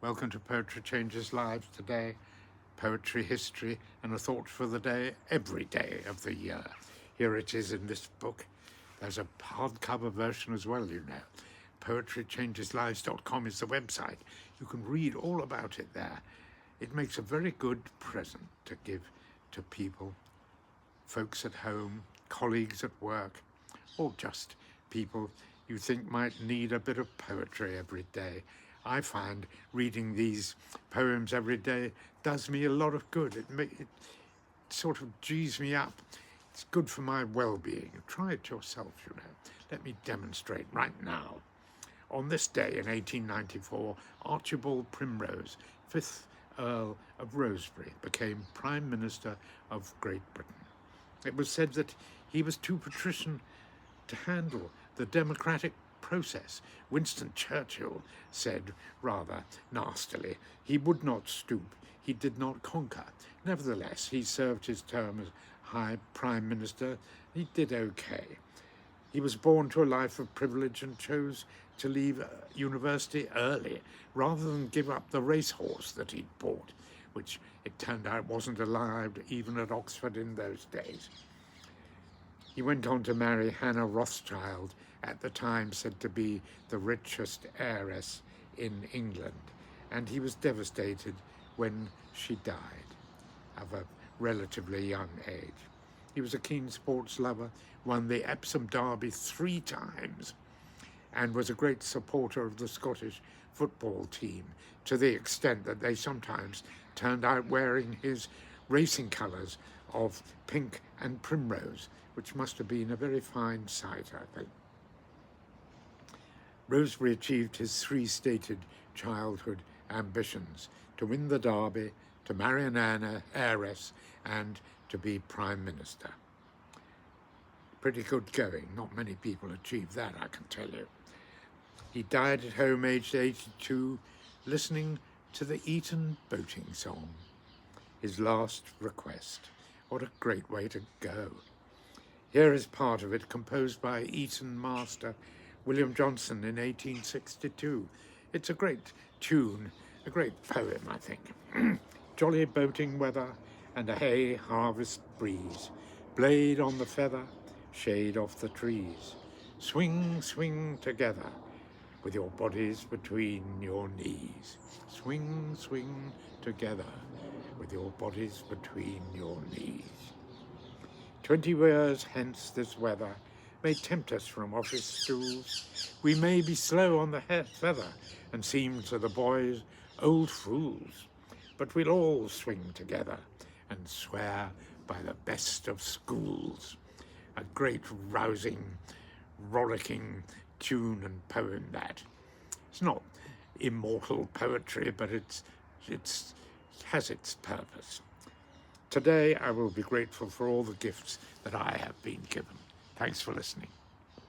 Welcome to Poetry Changes Lives today. Poetry, history, and a thought for the day, every day of the year. Here it is in this book. There's a hardcover version as well, you know. PoetryChangesLives.com is the website. You can read all about it there. It makes a very good present to give to people, folks at home, colleagues at work, or just people you think might need a bit of poetry every day. I find reading these poems every day does me a lot of good. It sort of G's me up. It's good for my well-being. Try it yourself, you know. Let me demonstrate right now. On this day in 1894, Archibald Primrose, 5th Earl of Rosebery, became Prime Minister of Great Britain. It was said that he was too patrician to handle the democratic process. Winston Churchill said rather nastily, he would not stoop, he did not conquer. Nevertheless, he served his term as High Prime Minister. He did okay. He was born to a life of privilege and chose to leave university early rather than give up the racehorse that he'd bought, which it turned out wasn't allowed even at Oxford in those days. He went on to marry Hannah de Rothschild, at the time said to be the richest heiress in England, and he was devastated when she died of a relatively young age. He was a keen sports lover, won the Epsom Derby 3 times, and was a great supporter of the Scottish football team, to the extent that they sometimes turned out wearing his racing colours of pink and primrose, which must have been a very fine sight, I think. Rosebery achieved his 3 stated childhood ambitions: to win the Derby, to marry an heiress, and to be Prime Minister. Pretty good going. Not many people achieve that, I can tell you. He died at home aged 82, listening to the Eton boating song, his last request. What a great way to go. Here is part of it, composed by Eton master William Johnson in 1862. It's a great tune, a great poem, I think. Jolly boating weather and a hay harvest breeze, blade on the feather, shade off the trees. Swing, swing together with your bodies between your knees. Swing, swing together with your bodies between your knees. 20 years hence this weather may tempt us from office stools. We may be slow on the feather and seem to the boys old fools, but we'll all swing together and swear by the best of schools. A great rousing, rollicking tune and poem that. It's not immortal poetry, but it has its purpose. Today I will be grateful for all the gifts that I have been given. Thanks for listening.